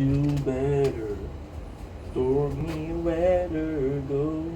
feel better. Stormy weather, go.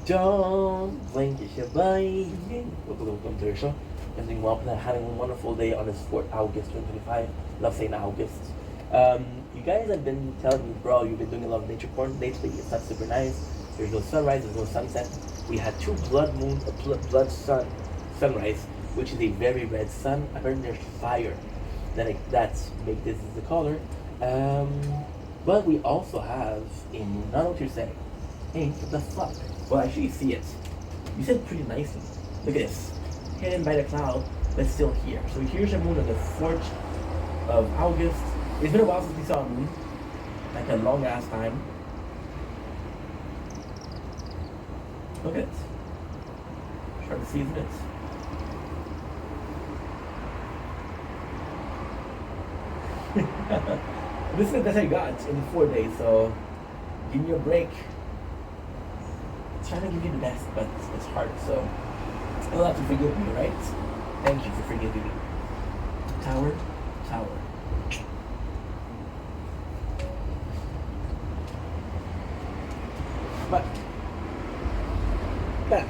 Don't blink your buying. Welcome to the show. Ending well, having a wonderful day on this 4th August 2025. Love saying August. You guys have been telling me, bro, you've been doing a lot of nature porn lately. It's not super nice. There's no sunrise, there's no sunset. We had two blood moon, blood sunrise, which is a very red sun. I heard there's fire. Then that's make this is the color. But we also have a moon. I don't know what you're saying. Hey, what the fuck? Well, actually, you see it. You said pretty nicely. Look at this. Hidden by the cloud, but still here. So here's a moon on the 4th of August. It's been a while since we saw a moon. Like a long ass time. Look at it. It's hard to see, isn't it? This is the best I got in 4 days, so give me a break. Trying to give you the best, but it's hard, so you'll have to forgive me, right? Thank you for forgiving me. Tower. But that.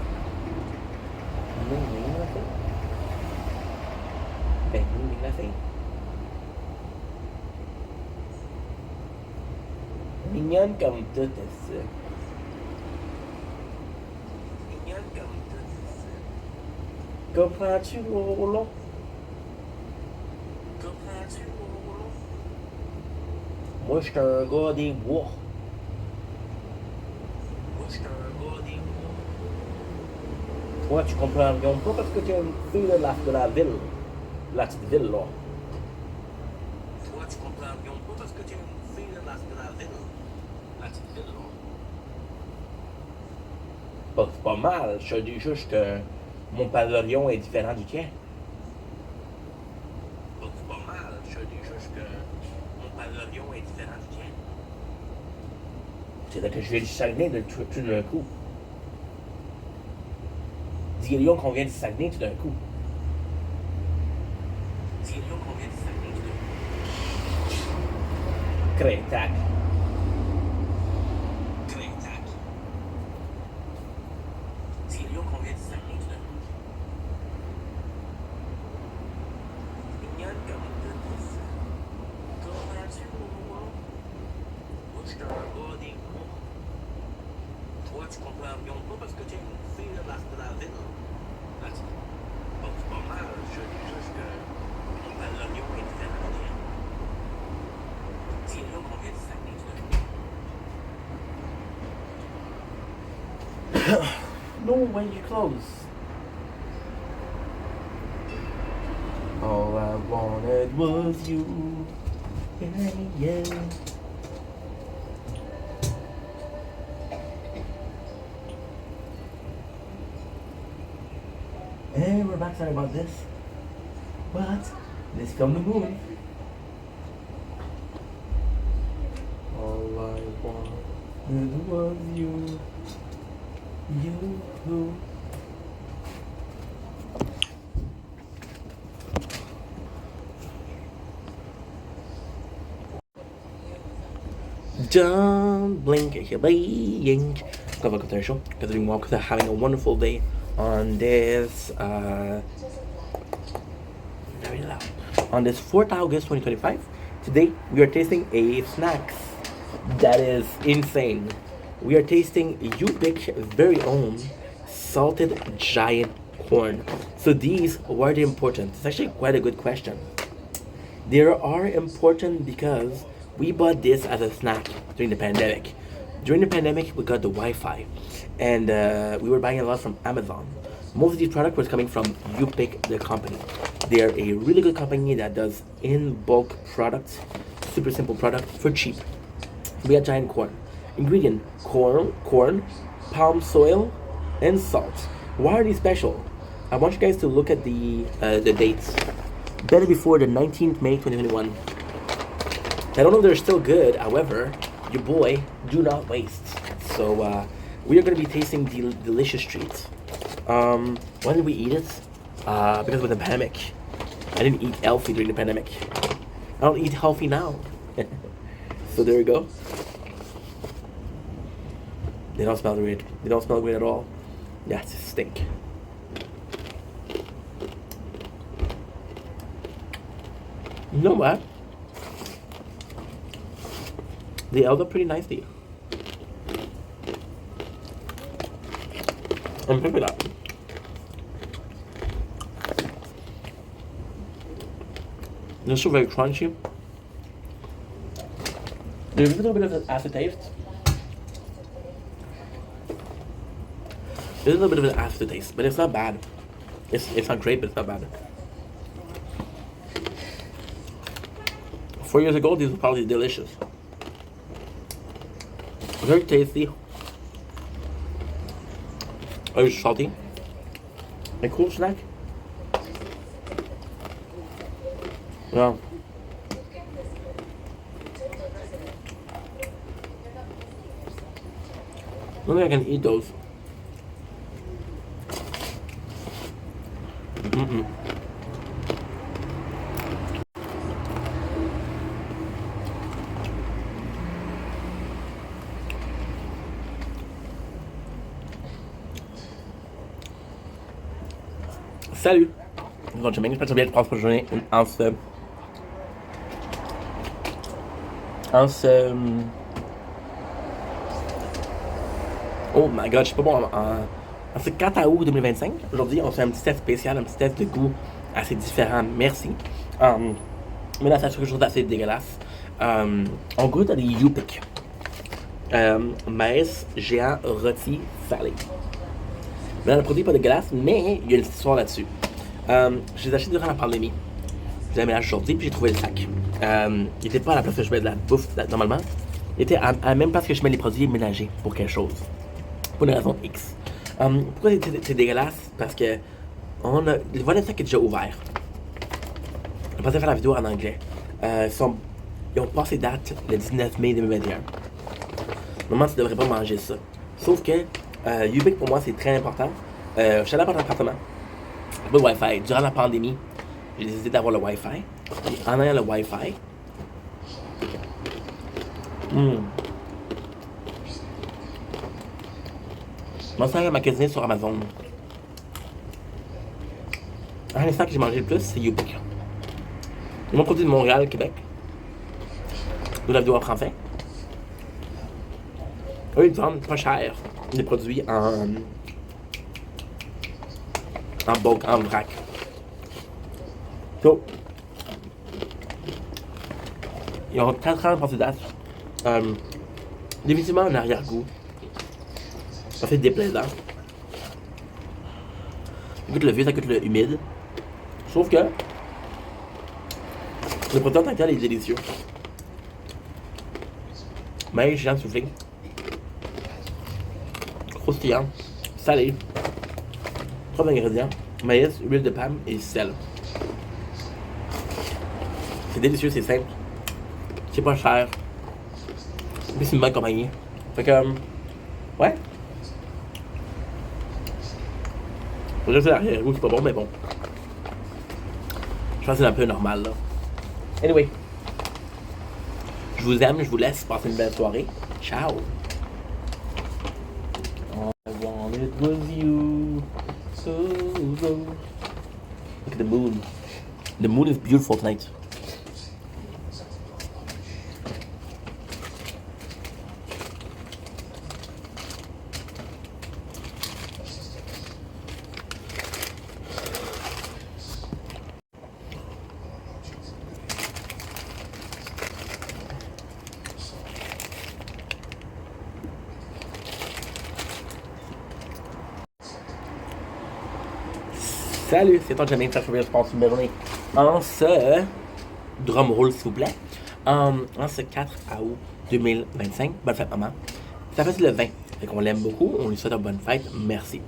Nothing. Mignon comme tout ça. Comprends-tu, Lolo? Moi, je suis un gars des bois. Toi, tu comprends bien pas parce que tu es une fille de la ville. La petite ville, là. Toi, tu comprends bien pas parce que tu es une fille de la ville. La petite ville, là. Bah, c'est pas mal. Je te dis juste que mon pavillon est différent du tien. Bah, c'est pas mal. Je te dis juste que mon pavillon est différent du tien. C'est là que je viens du Saguenay de tout d'un coup. Dis-lui qu'on vient du Saguenay tout d'un coup. Dis-lui qu'on vient du Saguenay tout d'un coup. Crétac. Dis-lui qu'on vient du Saguenay tout d'un coup. Mignonne comme tout ça. Comprends-tu, moi? Moi, je suis un gars des mots. Toi, tu comprends bien pas parce que tu es une fille de la ville. Bon, c'est pas mal. Je dis juste que mon pavillon est différent du tien. Dis-lui qu'on vient du Saguenay tout d'un coup. No, when you close. All I wanted was you. Yeah. And we're back talking about this. But this come the moon. All I wanted was you. You. Don't blink your being. Welcome to the show. Because we're welcome to having a wonderful day on this very loud. On this 4th August 2025. Today we are tasting a snack that is insane. We are tasting Yupik very own salted giant corn. So these, why are they important? It's actually quite a good question. They are important because we bought this as a snack during the pandemic. During the pandemic, we got the Wi-Fi, and we were buying a lot from Amazon. Most of these products was coming from Yupik, the company. They are a really good company that does in bulk products, super simple products for cheap. We got giant corn. Ingredient: corn, palm soil, and salt. Why are these special? I want you guys to look at the dates. Better before the 19th May 2021. I don't know if they're still good. However, your boy do not waste. So we are going to be tasting delicious treats. When did we eat it? Because of the pandemic. I didn't eat healthy during the pandemic. I don't eat healthy now. So there we go. They don't smell great. They don't smell great at all. Yeah, it's a stink. You know what? They held up pretty nicely. I'm picking it up. They're still very crunchy. There's a little bit of an aftertaste. There's a little bit of an aftertaste, but it's not bad. It's not great, but it's not bad. 4 years ago, these were probably delicious. Very tasty. Very salty. A cool snack. Yeah. I don't think I can eat those. Salut! Bon, j'aime bien, j'espère que tu vas bien, je passe pour journée oh my god, je sais pas bon, en ce 4 août 2025, aujourd'hui, on fait un petit test spécial, un petit test de goût assez différent, merci. Mais là, c'est quelque chose d'assez dégueulasse. On goûte à des Yupik. Maïs géant rôti salé. Mais là, le produit n'est pas dégueulasse, mais il y a une petite histoire là-dessus. Je les ai achetés durant la pandémie. Je les ai ménagés aujourd'hui, puis j'ai trouvé le sac. Il n'était pas à la place que je mets de la bouffe normalement. Il était à la même place que je mets les produits ménagers pour quelque chose. Pour une raison X. Pourquoi c'est dégueulasse? Parce que voilà, le sac est déjà ouvert. On pensait faire la vidéo en anglais. Ils ont passé date le 19 mai 2021. Normalement, tu devrais pas manger ça. Sauf que Yupik pour moi c'est très important. Je suis allé dans mon appartement. Pas de Wi-Fi. Durant la pandémie, j'ai décidé d'avoir le Wi-Fi. Et en ayant le Wi-Fi, mon salaire m'a cuisiné sur Amazon. Un des sacs que j'ai mangé le plus, c'est Yupik. Ils m'ont produit de Montréal, Québec. D'où la vidéo en français. Eux, ils vendent pas cher des produits en bulk, en vrac. So, ils ont 4 ans de passé date. Définitivement un arrière-goût. Ça fait déplaisant. Ça goûte le vieux, ça goûte le humide. Sauf que le produit en tant que tel est délicieux. Mais géant soufflé. Croustillant. Salé. 3 ingrédients. Maïs, huile de palme et sel. C'est délicieux, c'est simple. C'est pas cher. Et puis c'est une bonne compagnie. Fait que, ouais. Faut dire que l'arrière-goût c'est pas bon, mais bon. Je pense que c'est un peu normal là. Anyway. Je vous aime, je vous laisse passer une belle soirée. Ciao! I want it with you. So low. Look at the moon. The moon is beautiful tonight. Salut, c'est toi Janine, ça fait je passe une belle journée. En ce drumroll s'il vous plaît. En ce 4 août 2025, bonne fête maman. Ça fait le 20, fait qu'on l'aime beaucoup, on lui souhaite une bonne fête, merci.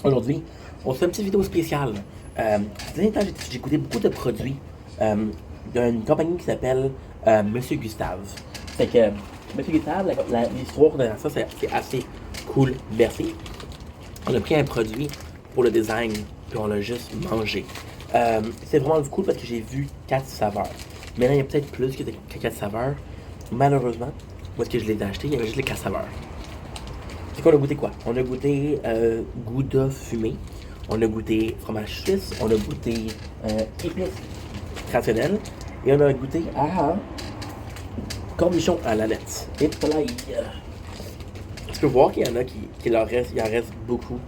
Aujourd'hui, on se fait une petite vidéo spéciale. Ces derniers temps, j'ai goûté beaucoup de produits d'une compagnie qui s'appelle Monsieur Gustave. Fait que Monsieur Gustave, l'histoire derrière ça, c'est assez cool. Merci. On a pris un produit pour le design, puis on l'a juste mangé. C'est vraiment cool parce que j'ai vu 4 saveurs. Maintenant, il y a peut-être plus que 4 saveurs. Malheureusement, où est-ce que je les ai achetés, il y avait juste les 4 saveurs. C'est quoi, on a goûté quoi? On a goûté Gouda fumé, on a goûté fromage suisse, on a goûté épices traditionnelles, et on a goûté à cornichons à la nette. Et voilà, tu peux voir qu'il y en a qui il en reste beaucoup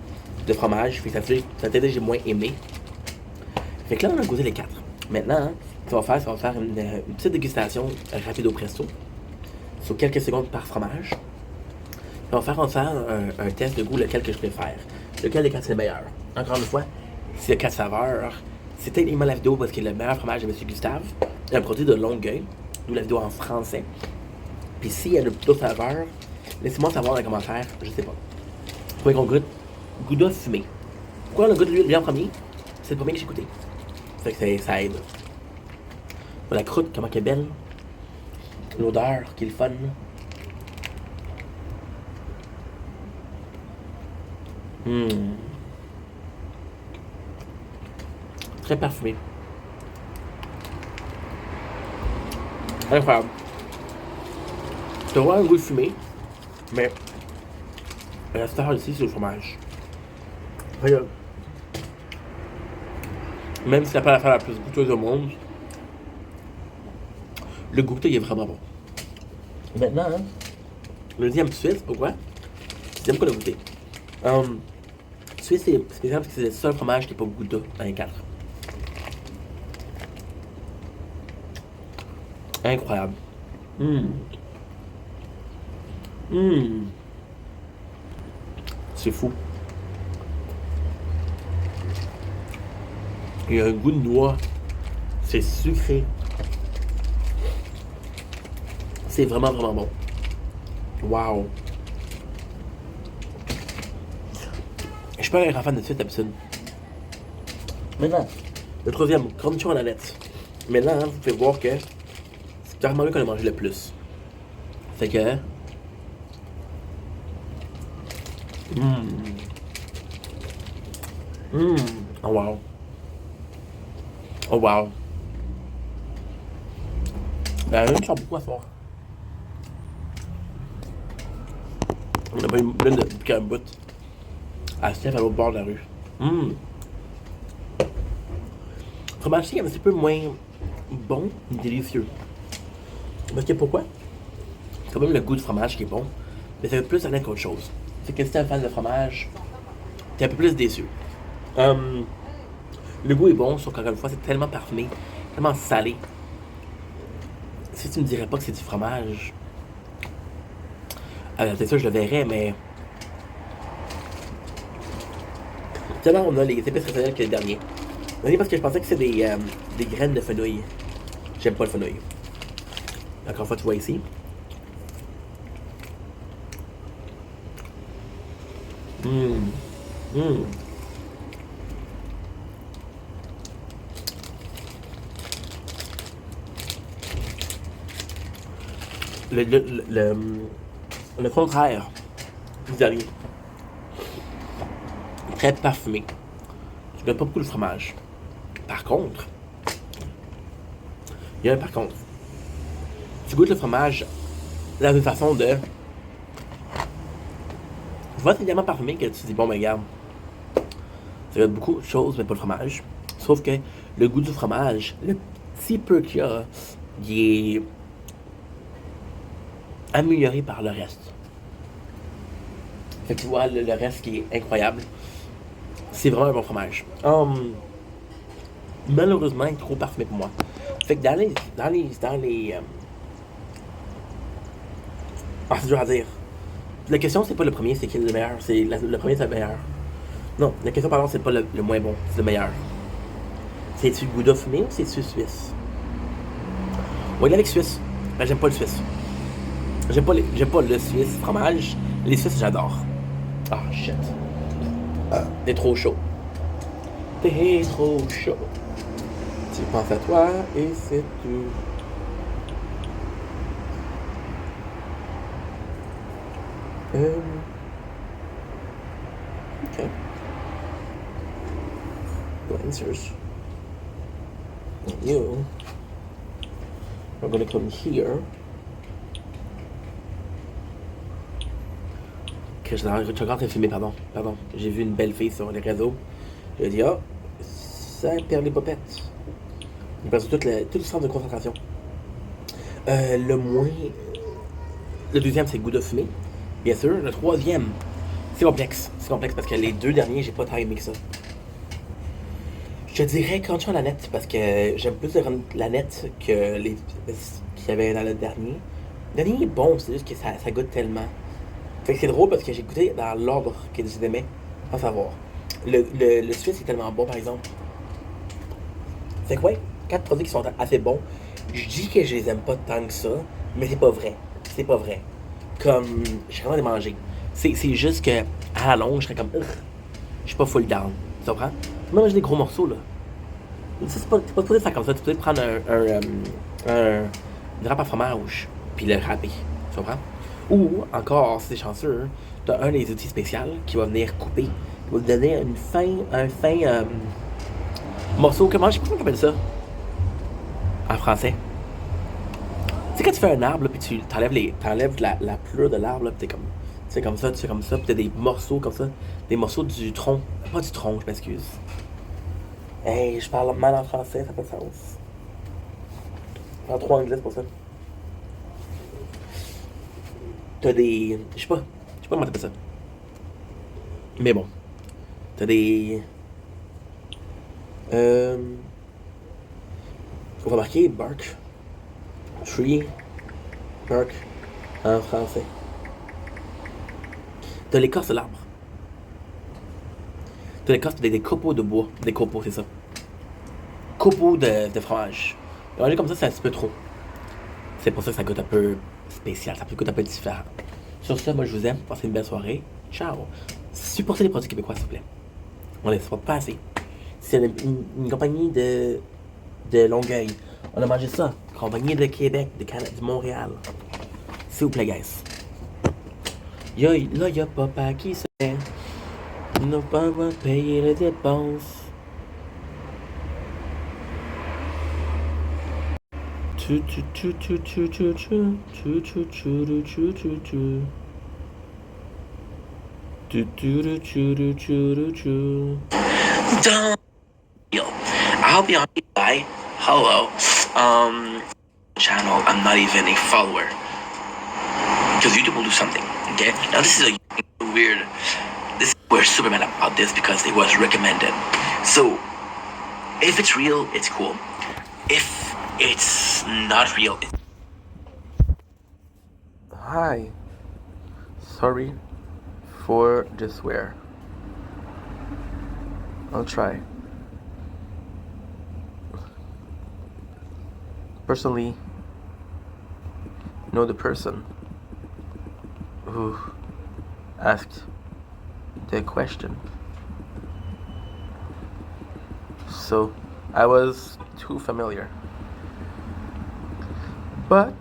de fromage, puis ça peut-être que j'ai moins aimé. Fait que là, on a goûté les 4. Maintenant, ce qu'on va faire, une petite dégustation rapide au presto, sur quelques secondes par fromage. On va faire un test de goût, lequel que je préfère. Lequel des 4 c'est le meilleur. Encore une fois, c'est le 4 saveurs. C'est techniquement la vidéo parce que le meilleur fromage de M. Gustave est un produit de Longueuil, d'où la vidéo en français. Puis s'il y a d'autres saveurs, laissez-moi savoir dans les commentaires, je sais pas. Faut qu'on goûte Gouda fumé. Pourquoi on goûte lui en premier? C'est le premier que j'ai goûté. Fait que ça aide. La croûte, comment elle est belle. L'odeur qui est le fun. Très parfumé. Incroyable. Tu vois un goût de fumé, mais la star ici, c'est le fromage. Regarde. Même si c'est pas l'affaire la plus goûteuse au monde, le goûter est vraiment bon. Maintenant, hein, le deuxième Suisse, pourquoi? J'aime quoi le goûter. Suisse, c'est spécial parce que c'est le seul fromage qui n'est pas Gouda dans les 4. Incroyable. C'est fou. Il y a un goût de noix. C'est sucré. C'est vraiment, vraiment bon. Wow. Je suis pas un grand fan de suite d'habitude. Maintenant, le troisième, cornichon à la lettre. Maintenant, hein, vous pouvez voir que c'est carrément lui qu'on a mangé le plus. Fait que... Oh wow. Oh wow. Je sens beaucoup à soir. On a pas une blinde depuis un bout. À Steph à l'autre bord de la rue. Fromage est un petit peu moins bon, mais délicieux. Parce que pourquoi? C'est quand même le goût du fromage qui est bon, mais ça fait plus honnête qu'autre chose. C'est que si t'es un fan de fromage, t'es un peu plus déçu. Le goût est bon, sauf qu'encore une fois, c'est tellement parfumé, tellement salé. Si tu me dirais pas que c'est du fromage, c'est sûr, je le verrais, mais... Tellement on a les épices traditionnelles que le dernier. C'est parce que je pensais que c'est des graines de fenouil. J'aime pas le fenouil. Encore une fois, tu vois ici. Le contraire du dernier. Très parfumé. Tu donnes pas beaucoup de fromage. Par contre, il y a un par contre. Tu goûtes le fromage dans une façon de... Tu vois, c'est tellement parfumé que tu te dis, bon, ben regarde, ça goûte beaucoup de choses, mais pas le fromage. Sauf que le goût du fromage, le petit peu qu'il y a, il est amélioré par le reste. Fait que tu vois le reste qui est incroyable. C'est vraiment un bon fromage. Malheureusement, il est trop parfumé pour moi. Fait que dans les c'est dur à dire. La question, c'est pas le premier, c'est qui est le meilleur. C'est le premier, c'est le meilleur. Non, la question, pardon, c'est pas le moins bon, c'est le meilleur. C'est-tu Gouda fumé ou c'est-tu Suisse? On va y aller avec Suisse. Ben, j'aime pas le Suisse. J'aime pas le Suisse fromage. Les Suisses, j'adore. Ah, shit. T'es trop chaud. T'es trop chaud. Tu penses à toi et c'est tout. Okay. No answers. And you are gonna come here. Que je suis en train de filmer, pardon. J'ai vu une belle fille sur les réseaux. J'ai dit, ah, ça perd les popettes. Il perd tout le centre de concentration. Le deuxième, c'est le goût de fumer, bien sûr. Le troisième, c'est complexe. C'est complexe parce que les deux derniers, j'ai pas tant aimé que ça. Je te dirais quand tu as la nette, parce que j'aime plus la nette que les qu'il y avait dans le dernier. Le dernier est bon, c'est juste que ça goûte tellement. Fait que c'est drôle parce que j'ai goûté dans l'ordre que j'aimais, sans savoir. Le Suisse est tellement bon, par exemple. Fait que ouais, 4 produits qui sont assez bons. Je dis que je les aime pas tant que ça, mais c'est pas vrai. C'est pas vrai. Comme, je suis capable de manger. C'est juste que, à la longue, je serais comme, je suis pas full down. Tu comprends? Tu peux manger des gros morceaux, là. Ça, c'est pas supposé faire comme ça. Tu peux prendre une râpe à fromage, puis le râper. Tu comprends? Ou, encore, si t'es chanceux, t'as un des outils spéciaux qui va venir couper. Il va te donner un fin morceau. Comment on appelle ça? En français. Tu sais, quand tu fais un arbre, là, puis tu t'enlèves la pleure de l'arbre, là, puis t'es comme. Tu fais comme ça, tu fais comme ça, puis t'as des morceaux comme ça. Des morceaux du tronc. Pas du tronc, je m'excuse. Hey, je parle mal en français, ça n'a pas de sens. Je parle trop anglais, c'est pour ça. T'as des. Je sais pas comment t'appelles ça. Mais bon. T'as des. Faut remarquer bark. Tree. Bark. En français. T'as l'écorce de l'arbre. T'as l'écorce des copeaux de bois. Des copeaux, c'est ça. Copeaux de fromage. Manger comme ça, c'est un petit peu trop. C'est pour ça que ça goûte un peu spécial. Ça goûte un peu différent. Sur ce, moi je vous aime. Passez une belle soirée. Ciao. Supportez les produits québécois, s'il vous plaît. On les supporte pas assez. C'est une compagnie de Longueuil. On a mangé ça. Compagnie de Québec, de Montréal. S'il vous plaît, guys. Là, y'a papa qui se fait. Il n'a pas payer les dépenses. Tu tu tu tu tu tu tu tu tu tu tu tu tu. Do do do do do do do do. Don't. I'll be on by. Hello. Channel. I'm not even a follower. Because YouTube will do something. Okay. Now this is a weird. We're super mad about this because it was recommended. So, if it's real, it's cool. If it's not real. Hi. Sorry for the swear. I'll try. Personally, know the person who asked the question. So I was too familiar. But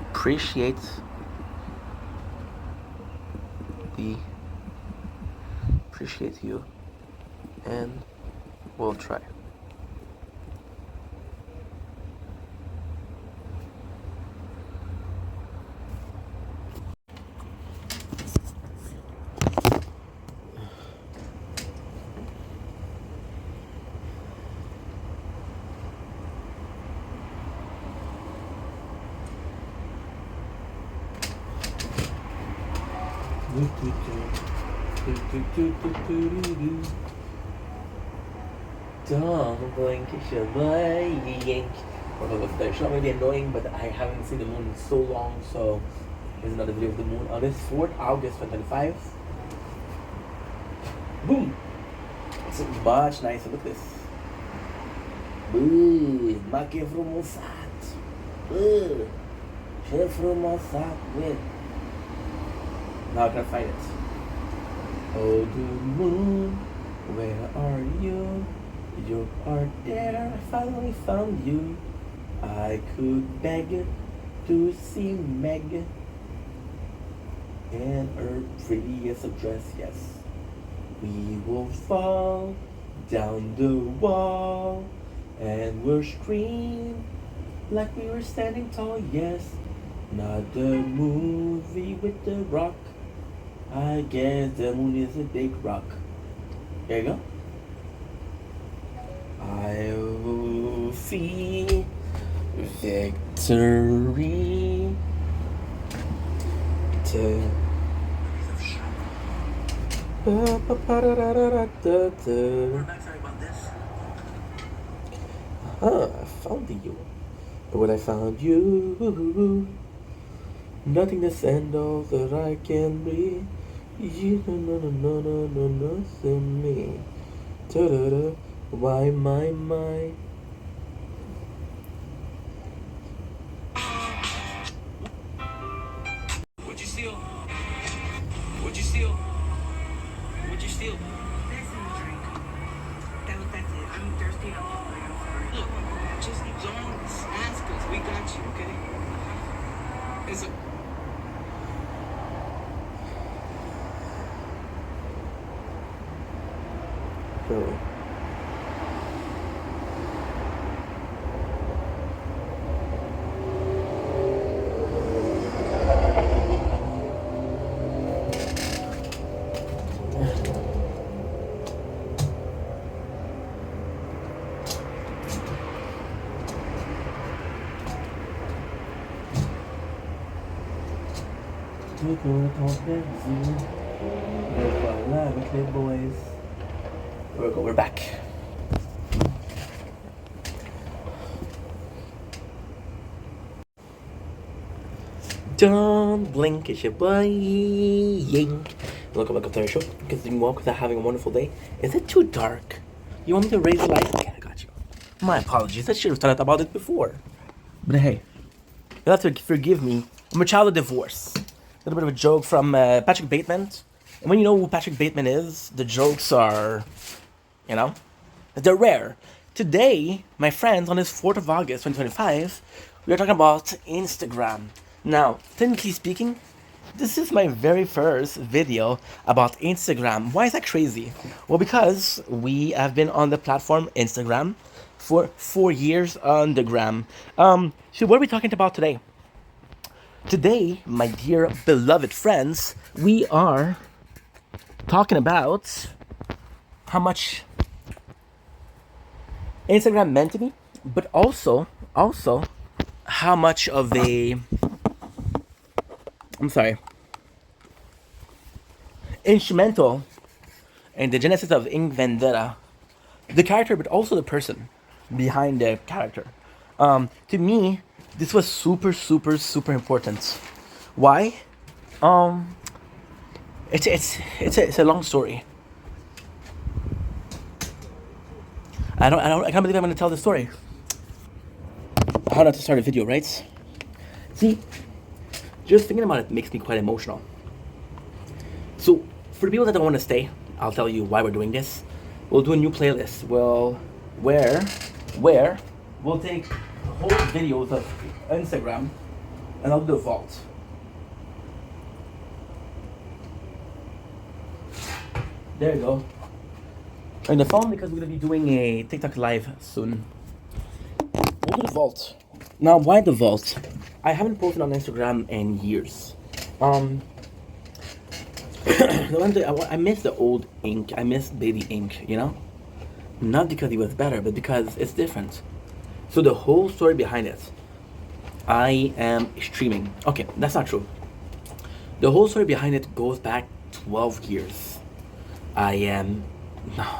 appreciate you and we'll try. Don't blink, it's your boy. Although the shot may be annoying, but I haven't seen the moon in so long, so here's another video of the moon on this 4th August 2025. Boom! It's much nicer. Look at this. Ma que frumosato. Che frumosato with Now I can find it. Oh, the moon, where are you? You are there, I finally found you. I could beg to see Meg and her prettiest dress, yes. We will fall down the wall and we'll scream like we were standing tall, yes. Not the movie with the rock. I guess the moon is a big rock. There you go. I'll feel victory. We're back, sorry about this. I found you. But when I found you, nothingness and all that I can be. You no, nothing me. Da-da-da. Why my What'd you steal? What'd you steal? What'd you steal? That's in the drink. That's it. I'm thirsty. I'm hungry. I'm sorry. Look, just don't ask us. We got you, okay? It's a... Really? We're gonna talk benzene. We're live with the boys. We're back. Don't blink, it's your boy Yink. Welcome back to the show. Continuing walk without having a wonderful day. Is it too dark? You want me to raise the light? Okay, I got you. My apologies. I should have thought about it before. But hey, you'll have to forgive me. I'm a child of divorce. A little bit of a joke from Patrick Bateman. And when you know who Patrick Bateman is, the jokes are, you know, they're rare. Today, my friends, on this 4th of August, 2025, we are talking about Instagram. Now, technically speaking, this is my very first video about Instagram. Why is that crazy? Well, because we have been on the platform Instagram for 4 years on the gram. So what are we talking about today? Today, my dear beloved friends, we are talking about how much Instagram meant to me, but also how much of a instrumental in the genesis of Ink Vendetta, the character, but also the person behind the character. To me, this was super important. Why? It's a long story. I can't believe I'm gonna tell the story. How not to start a video, right? See, just thinking about it makes me quite emotional. So, for the people that don't want to stay, I'll tell you why we're doing this. We'll do a new playlist. Well, where we'll take whole videos of Instagram and I'll do a vault. There you go. And the phone, because we're gonna be doing a TikTok live soon. We'll do the vault. Now, why the vault? I haven't posted on Instagram in years. I miss the old Ink. I miss baby Ink, you know? Not because he was better, but because it's different. So the whole story behind it, I am streaming. Okay, that's not true. The whole story behind it goes back 12 years. I am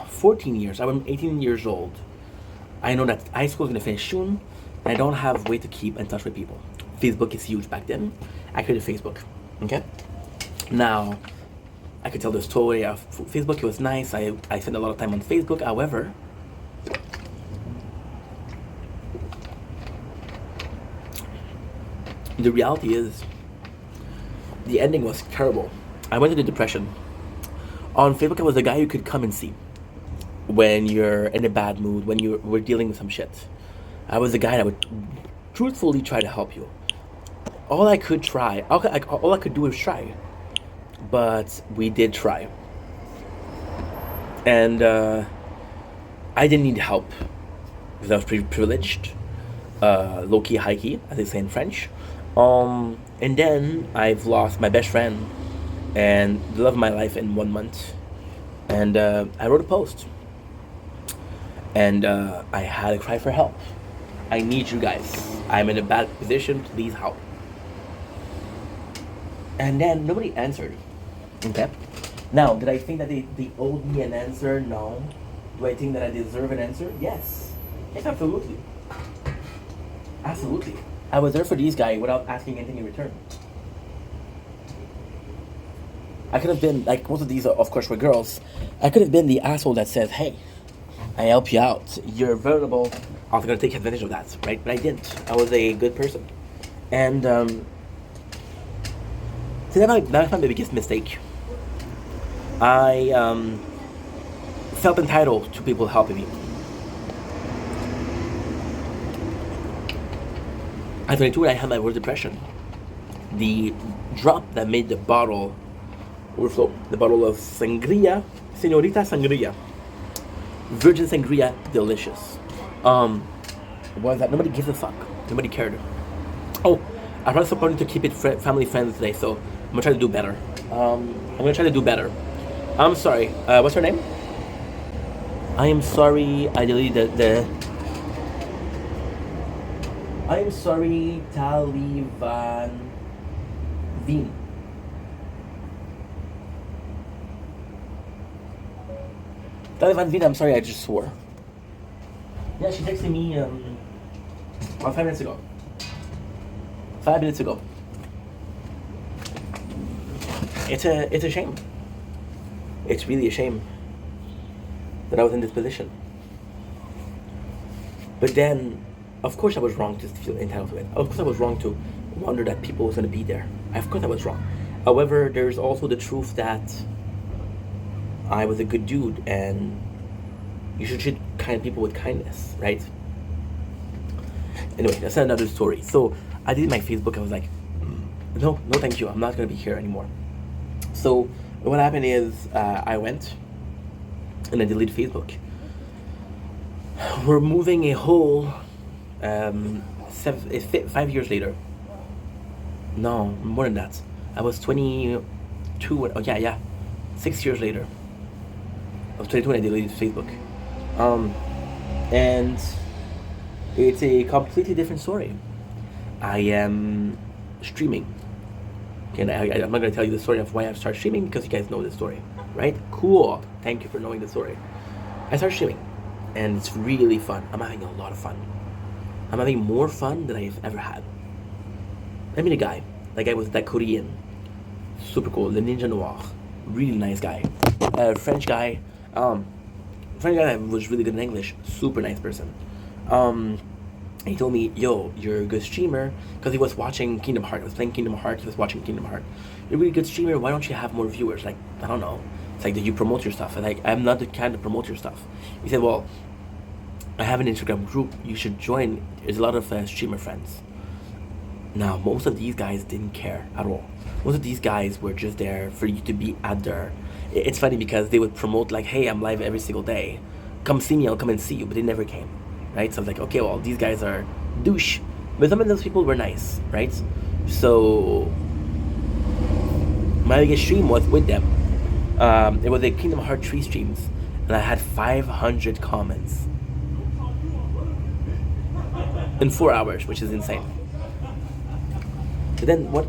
14 years. I'm 18 years old. I know that high school is going to finish soon, and I don't have a way to keep in touch with people. Facebook is huge back then. I created Facebook, okay? Now, I could tell the story of Facebook. It was nice. I spent a lot of time on Facebook. However, the reality is, the ending was terrible. I went into depression. On Facebook, I was the guy you could come and see when you're in a bad mood, when you were dealing with some shit. I was the guy that would truthfully try to help you. All I could do was try. But we did try. And I didn't need help because I was pretty privileged. Low-key, high-key, as they say in French. And then I've lost my best friend and the love of my life in 1 month. And I wrote a post. And I had to cry for help. I need you guys. I'm in a bad position. Please help. And then nobody answered. Okay. Now, did I think that they owed me an answer? No. Do I think that I deserve an answer? Yes. Yes, absolutely. Absolutely. I was there for these guys without asking anything in return. I could have been, like, most of these, of course, were girls. I could have been the asshole that says, hey, I help you out. You're vulnerable. I was going to take advantage of that, right? But I didn't. I was a good person. And, so that's my biggest mistake. I felt entitled to people helping me. At 22, I had my worst depression. The drop that made the bottle overflow, the bottle of sangria, Señorita Sangria, virgin sangria, delicious. Was that nobody gives a fuck? Nobody cared. Oh, I promised supporting to keep it family friendly today, so I'm gonna try to do better. I'm sorry. What's her name? I am sorry. I deleted the. I am sorry, Taliban Veen. Taliban Veen, I'm sorry, I just swore. Yeah, she texted me about 5 minutes ago. 5 minutes ago. It's a shame. It's really a shame that I was in this position. But then, of course I was wrong to feel entitled to it. Of course I was wrong to wonder that people was going to be there. Of course I was wrong. However, there's also the truth that I was a good dude and you should treat kind people with kindness, right? Anyway, that's another story. So I did my Facebook. I was like, no thank you. I'm not going to be here anymore. So what happened is I went and I deleted Facebook. We're moving a whole 5 years later. No, more than that. I was 22. Oh yeah. 6 years later. I was 22 when I deleted Facebook. And it's a completely different story. I am streaming. And I'm not going to tell you the story of why I started streaming because you guys know the story, right? Cool. Thank you for knowing the story. I started streaming and it's really fun. I'm having a lot of fun. I'm having more fun than I've ever had. I meet a guy. That guy was that Korean. Super cool. Le Ninja Noir. Really nice guy. French guy. French guy that was really good in English. Super nice person. He told me, yo, you're a good streamer, because he was watching Kingdom Hearts. I was playing Kingdom Hearts, he was watching Kingdom Hearts. You're a really good streamer, why don't you have more viewers? Like, I don't know. It's like, do you promote your stuff? And like, I'm not the kind to promote your stuff. He said, well, I have an Instagram group, you should join. There's a lot of streamer friends. Now, most of these guys didn't care at all. Most of these guys were just there for you to be at their... It's funny because they would promote like, hey, I'm live every single day. Come see me, I'll come and see you, but they never came. Right? So I was like, okay, well, these guys are douche. But some of those people were nice, right? So my biggest stream was with them. It was a Kingdom Hearts 3 streams, and I had 500 comments in 4 hours, which is insane. But then what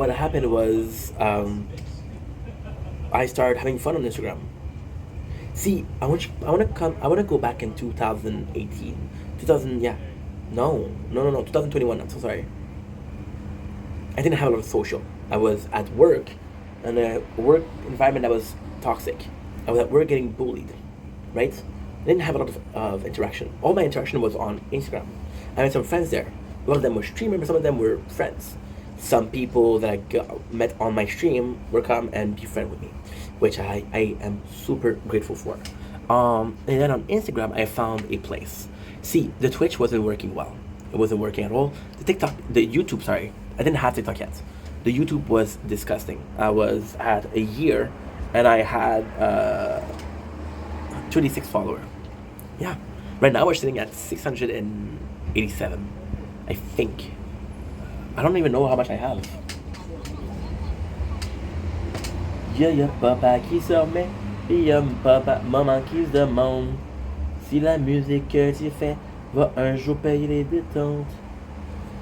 happened was I started having fun on Instagram. See, I want to go back in 2018. 2021, I'm so sorry. I didn't have a lot of social. I was at work, and a work environment that was toxic. I was at work getting bullied, right? I didn't have a lot of interaction. All my interaction was on Instagram. I had some friends there. A lot of them were streamers, but some of them were friends. some people that met on my stream will come and be friend with me, which I am super grateful for. And then on Instagram, I found a place. See, the Twitch wasn't working well. It wasn't working at all. The YouTube, sorry, I didn't have TikTok yet. The YouTube was disgusting. I was at a year, and I had 26 followers. Yeah, right now we're sitting at 687, I think. I don't even know how much I have. Y'a papa qui se remet, et y'a papa, maman qui se demande si la musique que tu fais va un jour payer les détentes.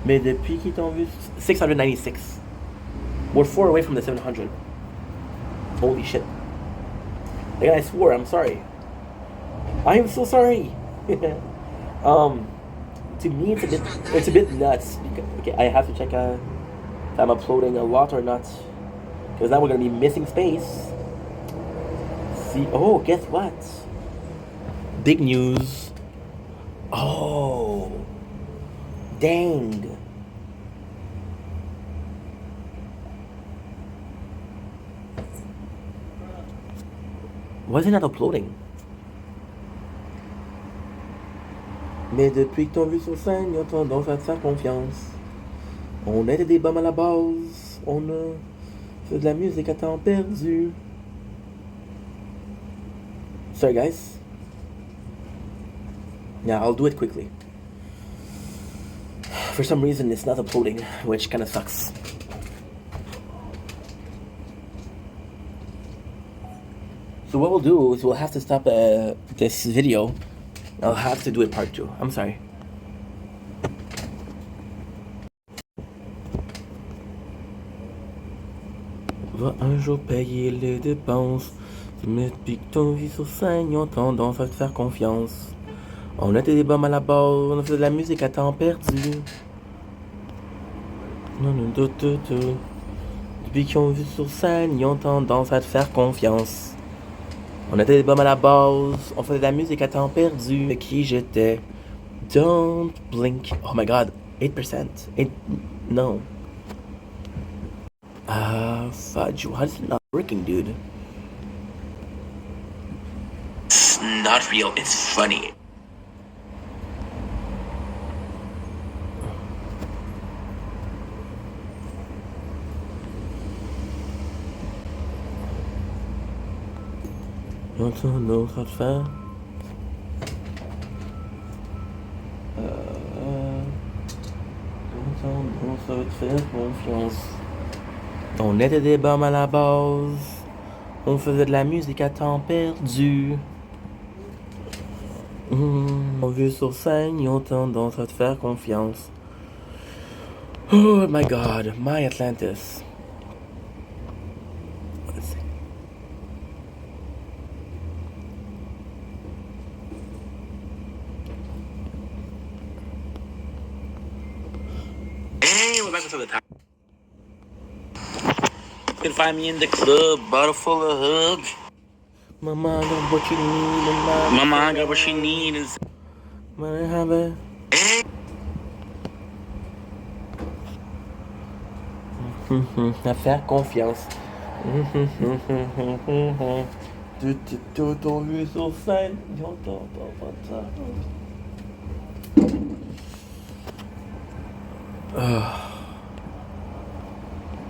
Mais depuis qu'ils t'ont vu, 696. We're 4 away from the 700. Holy shit. Again, I swore, I'm sorry. I am so sorry. To me, it's a bit nuts. Okay, I have to check if I'm uploading a lot or not, because now we're gonna be missing space. See, oh, guess what? Big news. Oh, dang. Why is it not uploading? Mais depuis que t'as vu sur scène, y'a tendance à te faire confiance. On était des bums à la base, on a fait de la musique à temps perdu. Sorry guys. Yeah, I'll do it quickly. For some reason it's not uploading, which kinda sucks. So what we'll do is we'll have to stop this video. I'll have to do it part 2. I'm sorry. Va un jour payer les dépenses. Mais depuis que ton vie sur scène, ils ont tendance à te faire confiance. On était des bums à la base, on a fait de la musique à temps perdu. Depuis qu'ils ont vu sur scène, ils ont tendance à te faire confiance. On était des bums à la base, on faisait de la musique à temps perdu. Mais qui j'étais? Don't blink. Oh my god, 8%. No. Fudge, how is it not working, dude? It's not real, it's funny. Non, ça te fait. Non, ça va te faire confiance. On était des bums à la base. On faisait de la musique à temps perdu. On vu sur scène, ils ont tendance à te faire confiance. Oh my god, my Atlantis. To the top. You can find me in the club, bottle full of hugs. Mama got what you need, Mama got what she needs. Mama have it. À faire confiance. Tout ton vu sur scène, j'entends pas ça.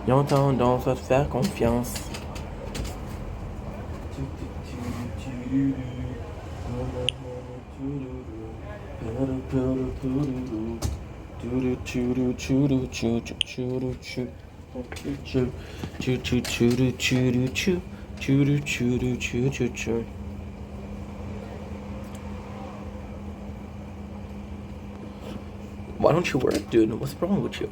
Ils ont tendance à te faire confiance. Why don't you work, dude? What's wrong with you?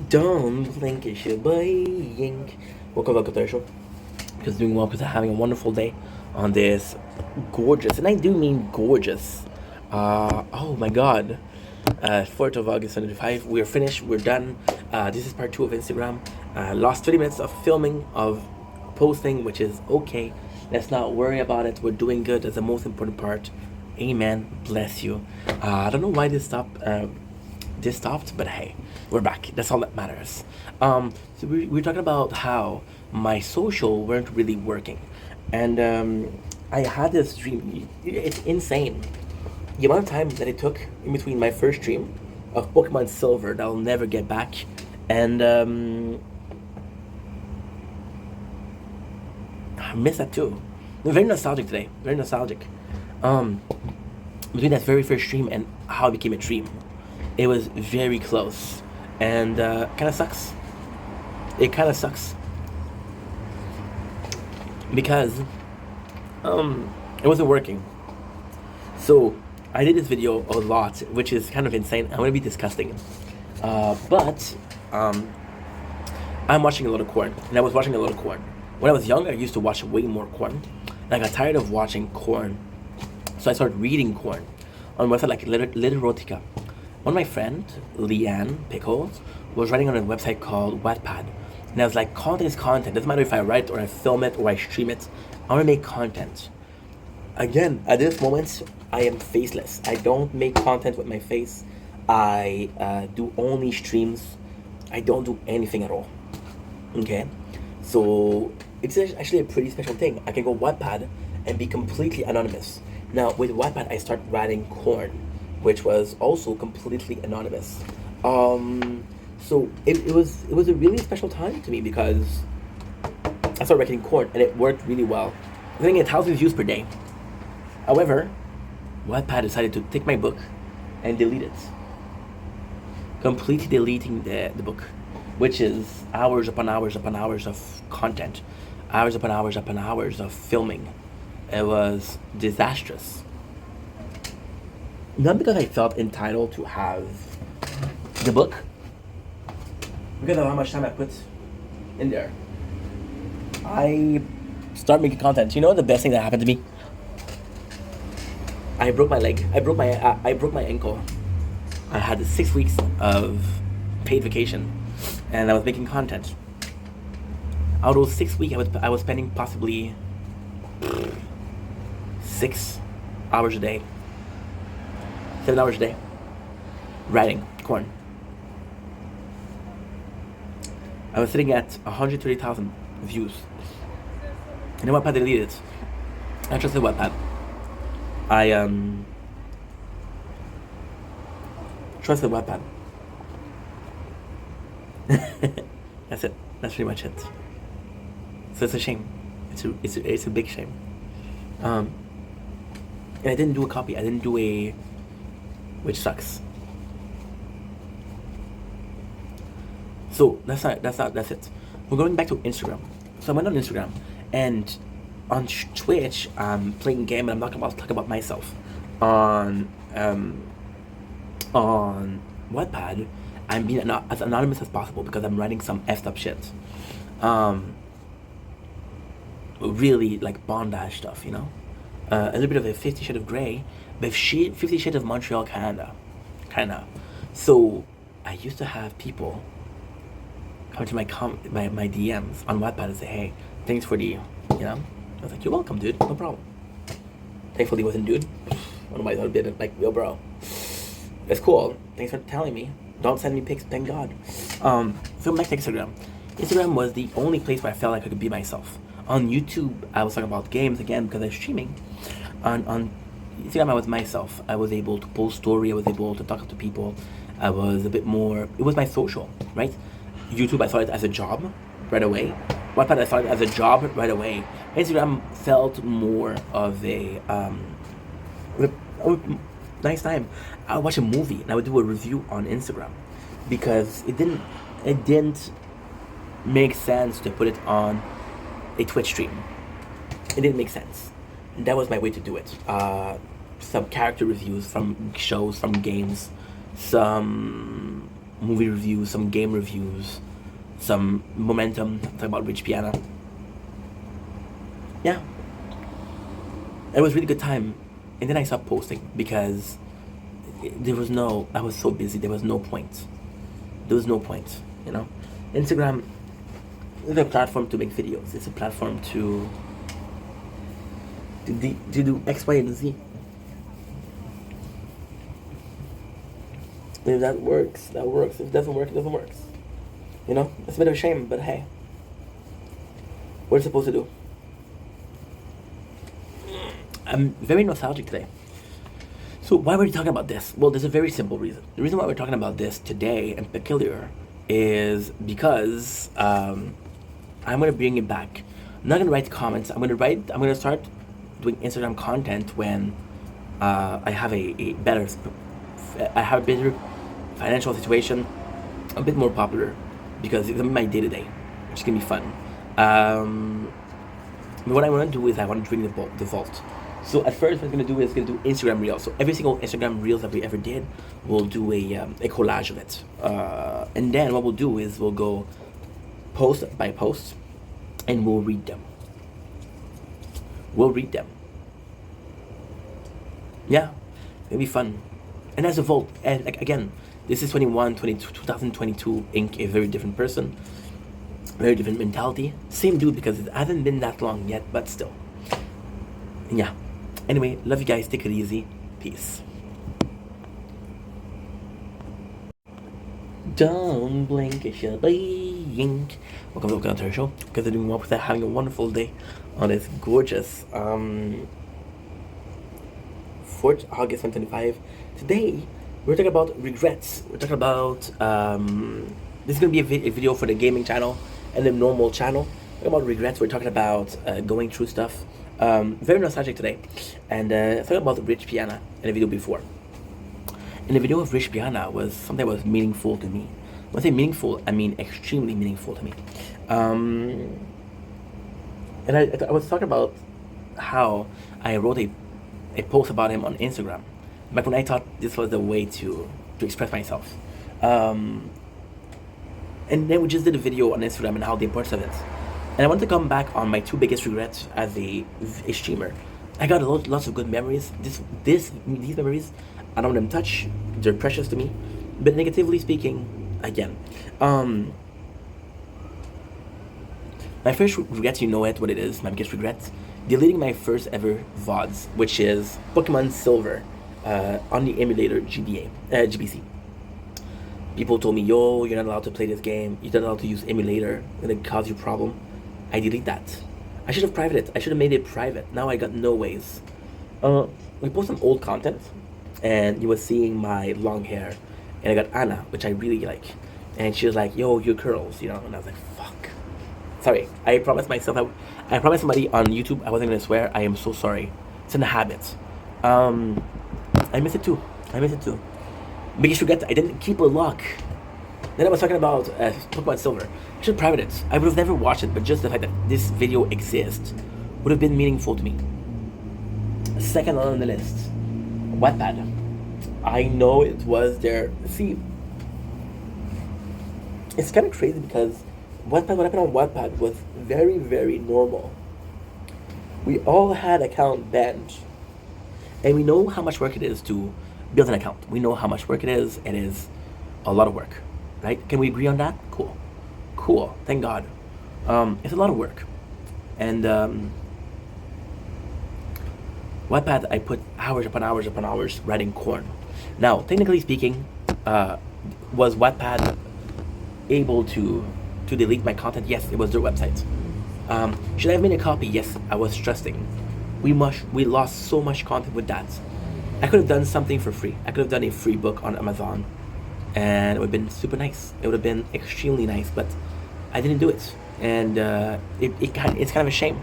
Don't think it's your boying. Welcome back to the show. Because doing well, because I'm having a wonderful day on this gorgeous, and I do mean gorgeous. Oh my god. 4th of August 2025. We're finished. We're done. This is part 2 of Instagram. Lost 30 minutes of filming, of posting, which is okay. Let's not worry about it. We're doing good. That's the most important part. Amen. Bless you. I don't know why this stopped. This stopped, but hey, we're back. That's all that matters. So we're talking about how my social weren't really working, and I had this dream. It's insane. The amount of time that it took in between my first dream of Pokemon Silver that I'll never get back, and I miss that too. Very nostalgic today. Very nostalgic. Between that very first dream and how it became a dream, it was very close, and kind of sucks. It kind of sucks because it wasn't working. So I did this video a lot, which is kind of insane. I'm gonna be disgusting, but I'm watching a lot of corn, and I was watching a lot of corn. When I was young, I used to watch way more corn, and I got tired of watching corn, so I started reading corn on a website like Literotica. One of my friends, Leanne Pickles, was writing on a website called Wattpad, and I was like, content is content. Doesn't matter if I write or I film it or I stream it. I want to make content. Again, at this moment, I am faceless. I don't make content with my face. I do only streams. I don't do anything at all. Okay? So it's actually a pretty special thing. I can go Wattpad and be completely anonymous. Now, with Wattpad, I start writing corn, which was also completely anonymous. So it was a really special time to me because I started writing corn and it worked really well. I was getting 1,000 views per day. However, Wattpad decided to take my book and delete it. Completely deleting the book, which is hours upon hours upon hours of content, hours upon hours upon hours of filming. It was disastrous. Not because I felt entitled to have the book, because of how much time I put in there. I start making content. You know the best thing that happened to me? I broke my leg. I broke my ankle. I had 6 weeks of paid vacation, and I was making content. Out of those 6 weeks, I was spending possibly 6 hours a day, 7 hours a day, writing corn. I was sitting at 130,000 views. And then Wattpad deleted it. I trusted Wattpad. I trusted Wattpad. That's it. That's pretty much it. So it's a shame. It's a big shame. And I didn't do a copy. I didn't do a, which sucks. So that's it. We're going back to Instagram. So I went on Instagram, and on Twitch, I'm playing a game, and I'm not about to talk about myself. On Wattpad, I'm being as anonymous as possible because I'm writing some effed up shit. Really like bondage stuff, you know. A little bit of a 50 Shades of Grey, but 50 Shades of Montreal, Canada, kinda. So I used to have people come to my DMs on Wattpad and say, "Hey, thanks for the, you know." I was like, "You're welcome, dude. No problem." Thankfully, it wasn't dude. Otherwise, I would have been like, "Yo, bro, it's cool. Thanks for telling me. Don't send me pics. Thank God." So back to Instagram. Instagram was the only place where I felt like I could be myself. On YouTube, I was talking about games again because I was streaming. On Instagram, I was myself. I was able to post story. I was able to talk to people. I was a bit more. It was my social, right? YouTube, I saw it as a job right away. Wattpad, I saw it as a job right away. Instagram felt more of a nice time. I would watch a movie and I would do a review on Instagram because it didn't make sense to put it on a Twitch stream. It didn't make sense. And that was my way to do it. Some character reviews from shows, from games, some movie reviews, some game reviews, some momentum, talk about Rich Piana. Yeah. It was a really good time. And then I stopped posting because I was so busy, there was no point. You know? Instagram is a platform to make videos. It's a platform to do X, Y, and Z. If that works, that works. If it doesn't work, it doesn't work. You know, it's a bit of a shame, but hey, what are you supposed to do? I'm very nostalgic today. So why were we talking about this? Well, there's a very simple reason. The reason why we're talking about this today in particular is because I'm gonna bring it back. I'm not gonna write comments. I'm gonna start doing Instagram content when I have a better financial situation, a bit more popular, because it's my day to day, which is gonna be fun. What I want to do is I want to bring the vault. So at first, what I'm gonna do is gonna do Instagram Reels. So every single Instagram Reels that we ever did, we'll do a collage of it, and then what we'll do is we'll go post by post, and we'll read them. Yeah, it'll be fun. And as a vault, and like again, this is 2022 Inc. A very different person, very different mentality. Same dude because it hasn't been that long yet, but still. Yeah. Anyway, love you guys. Take it easy. Peace. Don't blink, it's your blink. Welcome to our show. Because they're doing well with that, having a wonderful day on this gorgeous 4th August 2025. Today, we're talking about regrets. We're talking about this is gonna be a video for the gaming channel and the normal channel. We're talking about regrets. We're talking about going through stuff. Very nostalgic today, and talking about Rich Piana in the video before. In the video of Rich Piana was something that was meaningful to me. When I say meaningful, I mean extremely meaningful to me. And I was talking about how I wrote a post about him on Instagram back when I thought this was the way to express myself. And then we just did a video on Instagram and how the importance of it. And I want to come back on my 2 biggest regrets as a streamer. I got lots of good memories. These memories, I don't want them touch. They're precious to me. But negatively speaking, again, my first regret, you know what it is. My biggest regret, deleting my first ever VODs, which is Pokemon Silver, on the emulator GBC. People told me, yo, you're not allowed to play this game. You're not allowed to use emulator, and it cause you problem. I delete that. I should have privated it. I should have made it private. Now I got no ways. We post some old content, and you were seeing my long hair, and I got Anna, which I really like, and she was like, yo, your curls, you know, and I was like, fuck. Sorry, I promised myself, I promised somebody on YouTube I wasn't gonna swear. I am so sorry. It's in the habit. I miss it too. Biggest regret, I didn't keep a lock. Then I was talking about Pokemon Silver. I should private it. I would have never watched it, but just the fact that this video exists would have been meaningful to me. Second on the list, Wattpad. I know it was there. See, it's kind of crazy because what happened on Wattpad was very, very normal. We all had account banned, and we know how much work it is to build an account. We know how much work it is. It is a lot of work, right? Can we agree on that? Cool. Thank God. It's a lot of work, and Wattpad, I put hours upon hours writing corn. Now, technically speaking, was Wattpad able to delete my content? Yes, it was their website. Should I have made a copy? Yes, I was trusting. We lost so much content with that. I could have done something for free. I could have done a free book on Amazon, and it would have been super nice. It would have been extremely nice, but I didn't do it, and it's kind of a shame.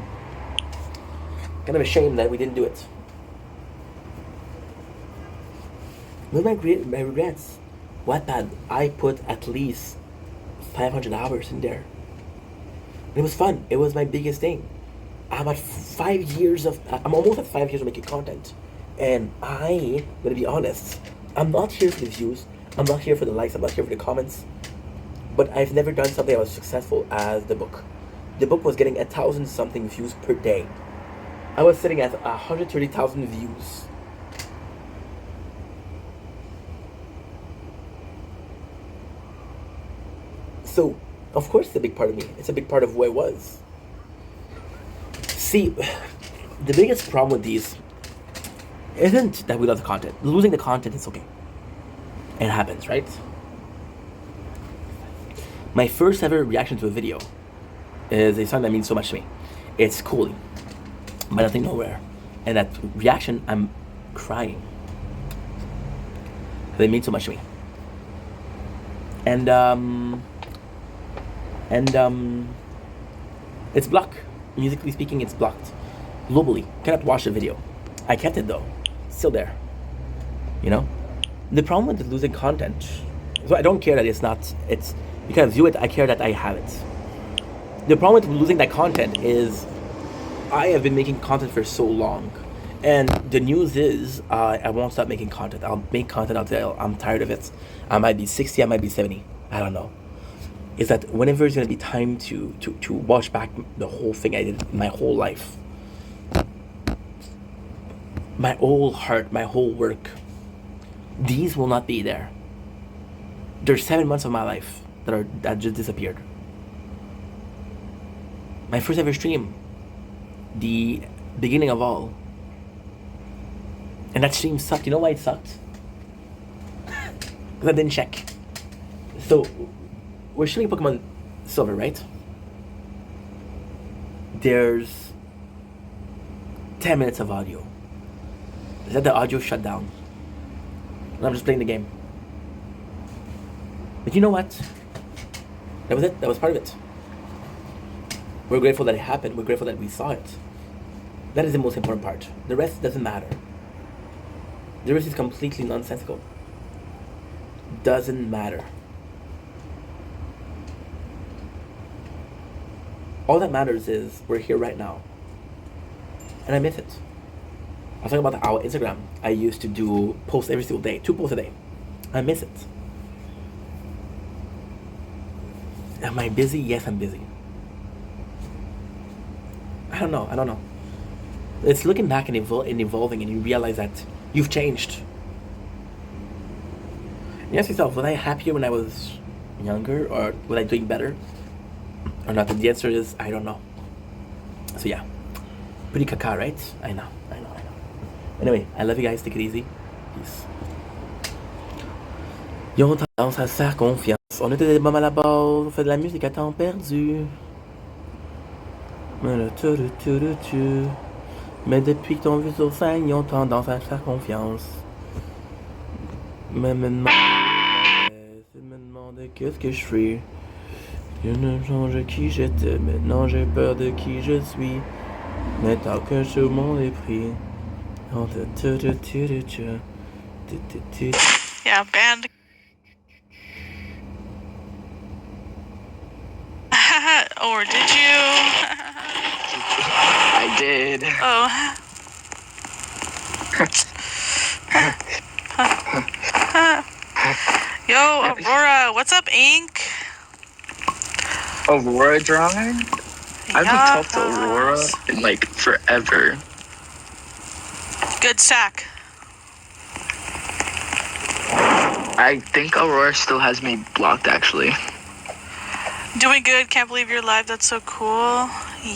Kind of a shame that we didn't do it. With my regrets, Wattpad, I put at least 500 hours in there. And it was fun. It was my biggest thing. I'm almost at 5 years of making content. And I'm gonna be honest, I'm not here for the views, I'm not here for the likes, I'm not here for the comments. But I've never done something that was successful as the book. The book was getting 1,000 something views per day. I was sitting at 130,000 views. So, of course it's a big part of me. It's a big part of who I was. See, the biggest problem with these isn't that we love the content. Losing the content is okay. It happens, right? My first ever reaction to a video is a song that means so much to me. It's Cooley by Nothing Nowhere. And that reaction, I'm crying. They mean so much to me. And it's blocked. Musically speaking, it's blocked. Globally, cannot watch the video. I kept it though, still there. You know, the problem with losing content. So I don't care that it's you can view it. I care that I have it. The problem with losing that content is I have been making content for so long, and the news is I won't stop making content. I'll make content until I'm tired of it. I might be 60, I might be 70. I don't know. Is that whenever it's gonna be time to watch back the whole thing I did my whole life, my whole heart, my whole work, these will not be there. There's 7 months of my life that just disappeared. My first ever stream, the beginning of all, and that stream sucked. You know why it sucked? Because I didn't check. So we're shooting Pokemon Silver, right? There's 10 minutes of audio. Is that the audio shut down? And I'm just playing the game. But you know what? That was it. That was part of it. We're grateful that it happened. We're grateful that we saw it. That is the most important part. The rest doesn't matter. The rest is completely nonsensical. Doesn't matter. All that matters is we're here right now. And I miss it. I was talking about our Instagram. I used to do posts every single day, 2 posts a day. I miss it. Am I busy? Yes, I'm busy. I don't know. It's looking back and evolving, and you realize that you've changed. You ask yourself, was I happier when I was younger, or was I doing better? Or not? And the answer is, I don't know. So yeah, pretty caca, right? I know. Anyway, I love you guys. Take it easy. Peace. Ils ont tendance à se faire confiance. On était des bombes à la base, on fait de la musique à temps perdu. Mais depuis que t'ont vu sur scène, ils ont tendance à se faire confiance. Mais me demandais qu'est-ce que je suis. Je ne change qui j'étais, maintenant j'ai peur de qui je suis. Mais tant que je m'en ai pris. Yeah, band. Or did you? I did. Oh. Yo, Aurora, what's up, Ink? Aurora drawing? I haven't talked to Aurora in like forever. Good sack. I think Aurora still has me blocked actually. Doing good. Can't believe you're live. That's so cool.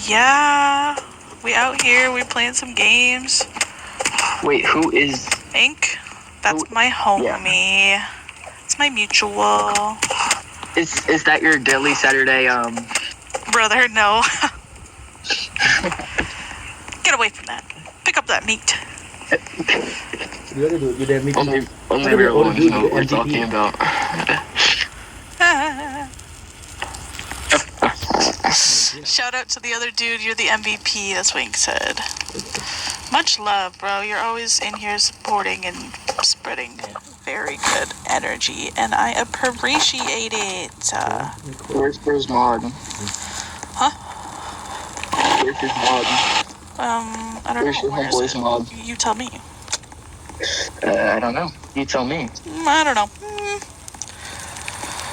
Yeah. We out here. We playing some games. Wait, who is Ink? That's my homie. Yeah. It's my mutual. Is that your daily Saturday Brother, no. Get away from that. Pick up that meat. Only real ones know what we're talking about. Shout out to the other dude, you're the MVP, that's what Ink said. Much love, bro. You're always in here supporting and spreading very good energy, and I appreciate it. Where's Maud? Huh? Where's his Maud? I don't know. Where's Maud? You tell me. I don't know. You tell me. I don't know.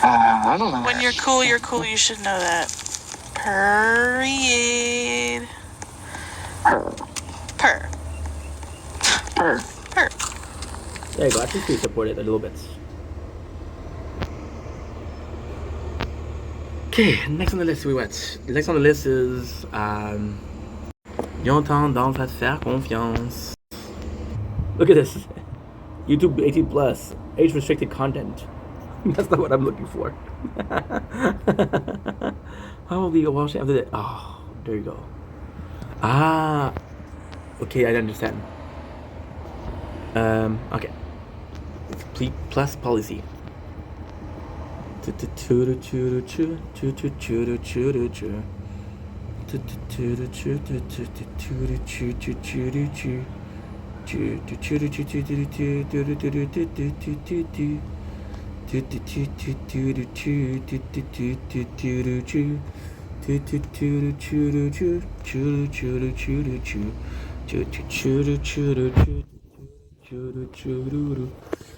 I don't know. When you're cool, you should know that. Period. Per. There you go. I think we support it a little bit. Okay, next on the list, The next on the list is Ils ont tendance à te faire confiance. Look at this. YouTube 18 plus, age restricted content. That's not what I'm looking for. How will be watching after that? Oh, there you go. Ah, okay, I understand. Okay. Plus policy.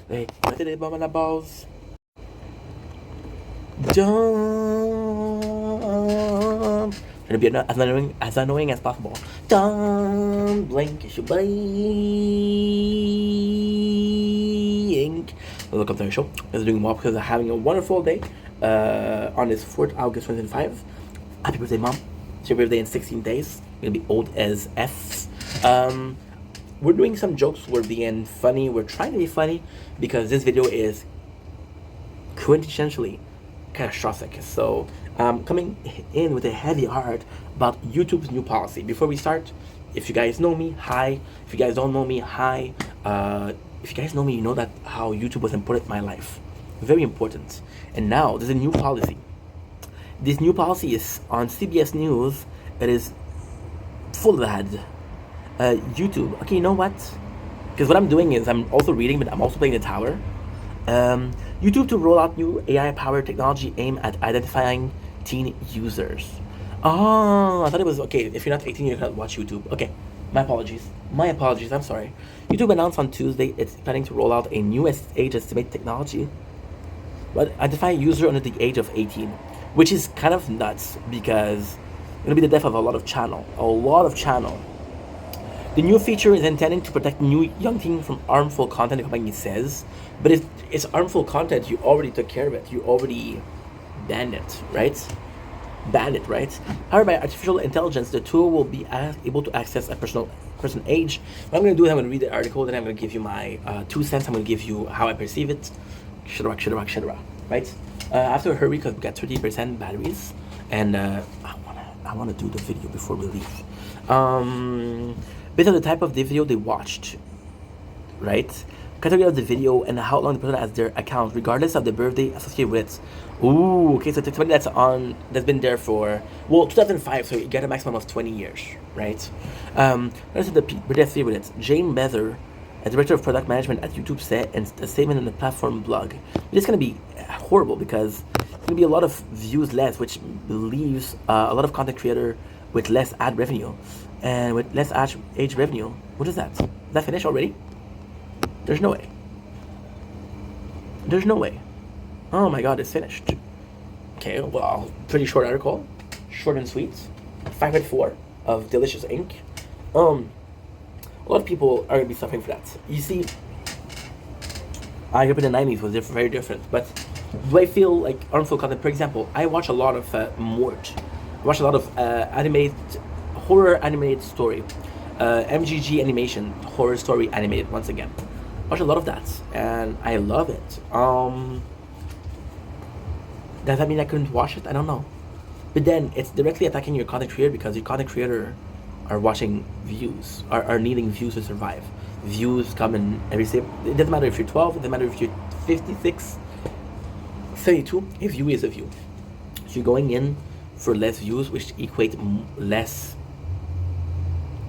Hey, what did they bomb on the balls? Jump. Try to be as annoying as possible. Don't blink, it's your blink. Welcome to the show. Is doing well because they're having a wonderful day on this 4th August 2025. Happy birthday, Mom. It's your birthday in 16 days. You're gonna be old as F. We're doing some jokes. We're being funny. We're trying to be funny because this video is quintessentially catastrophic. So coming in with a heavy heart about YouTube's new policy. Before we start, if you guys know me, hi. If you guys don't know me, hi. If you guys know me, you know that how YouTube was important in my life. Very important. And now there's a new policy. This new policy is on CBS News. It is full of ad. YouTube. Okay, you know what? Because what I'm doing is I'm also reading, but I'm also playing the tower. YouTube to roll out new AI-powered technology aimed at identifying teen users. Oh, I thought it was okay. If you're not 18, you can't watch YouTube. Okay, my apologies. I'm sorry. YouTube announced on Tuesday it's planning to roll out a new age estimate technology, but identify a user under the age of 18, which is kind of nuts because it's gonna be the death of a lot of channel. The new feature is intended to protect new young teens from harmful content, the company says. But if it's harmful content, you already took care of it. You already banned it, right? However, by artificial intelligence, the tool will be able to access a person age. What I'm going to do is I'm going to read the article, then I'm going to give you my 2 cents. I'm going to give you how I perceive it. Shidra, right? I have to hurry because we got 30% batteries. And I want to do the video before we leave. Based on the type of the video they watched, right? Category of the video and how long the person has their account, regardless of the birthday associated with it. Ooh, okay, so it's something that's been there for 2005, so you get a maximum of 20 years, right? Notice the birthday associated with it. Jane Beather, a director of product management at YouTube, said in a statement on the platform blog, it's gonna be horrible because it's gonna be a lot of views less, which leaves a lot of content creator with less ad revenue. And with less age revenue, what is that? Is that finished already? There's no way. Oh my god, it's finished. Okay, well, pretty short article. Short and sweet. 5.4 of Delicious Inc. A lot of people are going to be suffering for that. You see, I grew up in the 90s, was very different. But do I feel like harmful content? For example, I watch a lot of Mort. I watch a lot of horror animated story, MGG animation, horror story animated once again. Watch a lot of that, and I love it. Does that mean I couldn't watch it? I don't know. But then it's directly attacking your content creator because your content creator are watching views, are needing views to survive. Views come in every step. It doesn't matter if you're 12, it doesn't matter if you're 56, 32, a view is a view. So you're going in for less views, which equate less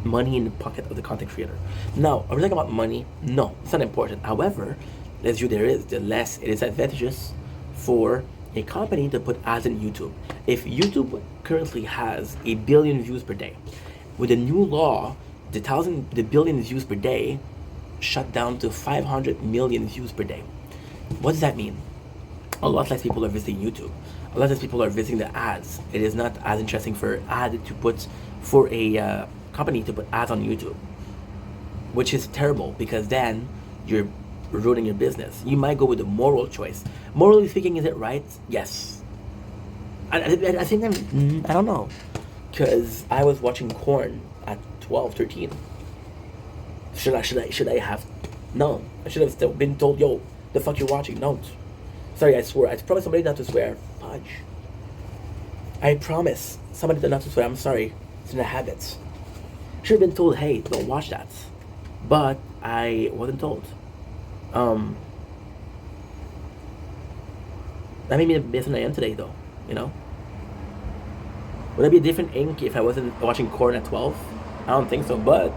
money in the pocket of the content creator. Now, are we talking about money? No, it's not important. However, less view there is, the less it is advantageous for a company to put ads in YouTube. If YouTube currently has 1 billion views per day, with the new law, the billion views per day shut down to 500 million views per day. What does that mean? A lot less people are visiting YouTube. A lot less people are visiting the ads. It is not as interesting for a company to put ads on YouTube, which is terrible because then you're ruining your business. You might go with a moral choice. Morally speaking, is it right? Yes. I think I don't know, because I was watching Korn at 12, 13. Should I have No, I should have still been told, yo, the fuck you're watching. Don't. Sorry, I swear. I promised somebody not to swear. Fudge. I promise somebody not to swear. I'm sorry. It's in a habit. Should have been told, hey, don't watch that. But I wasn't told. That made me the best than I am today, though. You know? Would I be a different ink if I wasn't watching Korn at 12? I don't think so, but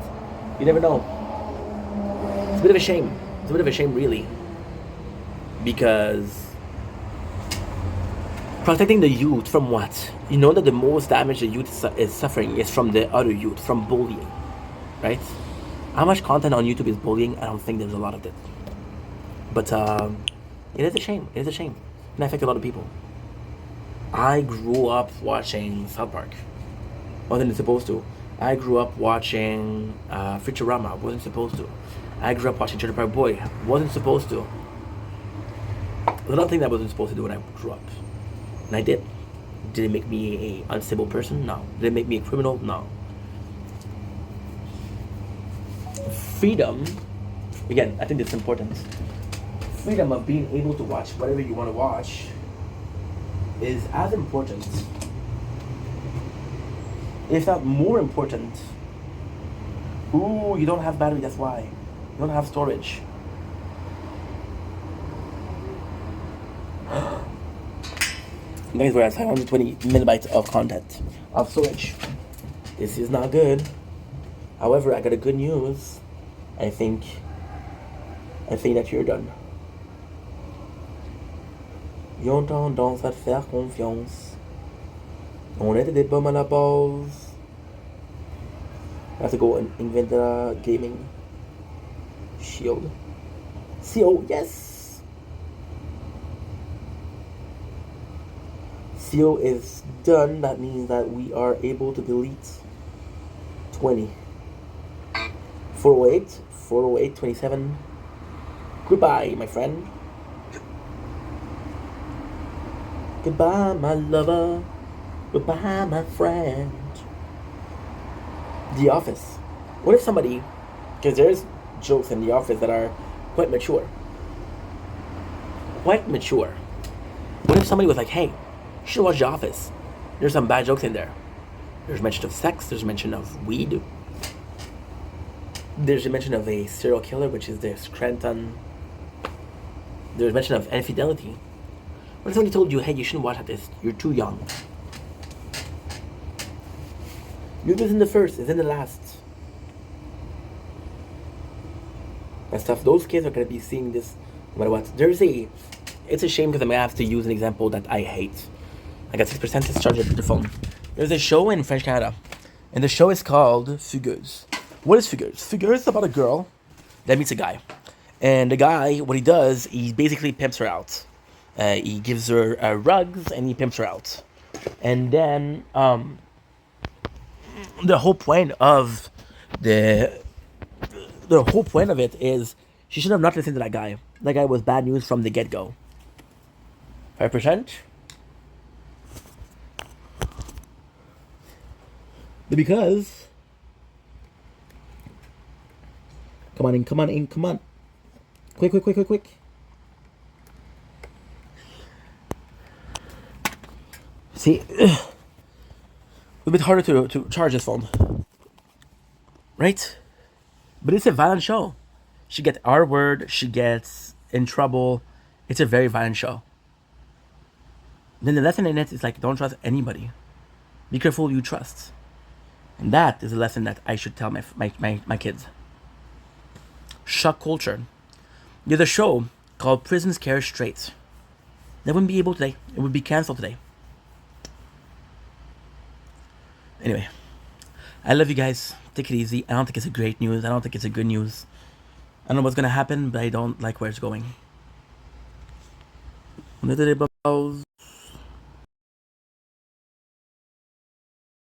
you never know. It's a bit of a shame. It's a bit of a shame, really. Because protecting the youth from what? You know that the most damage the youth is suffering is from the other youth, from bullying. Right? How much content on YouTube is bullying? I don't think there's a lot of it. But it is a shame. It is a shame. And it affects a lot of people. I grew up watching South Park. Wasn't supposed to. I grew up watching Futurama. Wasn't supposed to. I grew up watching Trailer Park Boy. Wasn't supposed to. There's a lot of things I wasn't supposed to do when I grew up. And I did. Did it make me a unstable person? No. Did it make me a criminal? No. Freedom, again, I think it's important. Freedom of being able to watch whatever you want to watch is as important, if not more important. Ooh, you don't have battery, that's why. You don't have storage. Guys, we're at 520 megabytes of content of storage. This is not good. However, I got a good news. I think that you're done. Ils ont tendance à te faire confiance. On était des bombes à la base. I have to go and invent a gaming shield. CO, yes! CO is done. That means that we are able to delete 20. 408, 408, 27. Goodbye, my friend. Goodbye, my lover. Goodbye, my friend. The Office. What if somebody, because there's jokes in The Office that are quite mature. Quite mature. What if somebody was like, hey, you should watch The Office. There's some bad jokes in there. There's mention of sex, there's mention of weed. There's a mention of a serial killer, which is the Scranton. There's mention of infidelity. What if somebody told you, hey, you shouldn't watch this, you're too young? Youth is in the first, it's in the last. And stuff, those kids are going to be seeing this no matter what. It's a shame because I'm going to have to use an example that I hate. I got 6% discharge of the phone. There's a show in French Canada, and the show is called Fugueuse. What is Fugueuse? Fugueuse is about a girl that meets a guy. And the guy, what he does, he basically pimps her out. He gives her rugs and he pimps her out. And then the whole point of it is she should have not listened to that guy. That guy was bad news from the get-go. 5%? Because come on. Quick. See, a bit harder to charge this phone. Right? But it's a violent show. She gets R-word, she gets in trouble. It's a very violent show. Then the lesson in it is like, don't trust anybody. Be careful who you trust. And that is a lesson that I should tell my kids. Shock culture. There's a show called Prison Scare Straight. That wouldn't be able today. It would be canceled today. Anyway, I love you guys. Take it easy. I don't think it's a great news. I don't think it's a good news. I don't know what's going to happen, but I don't like where it's going.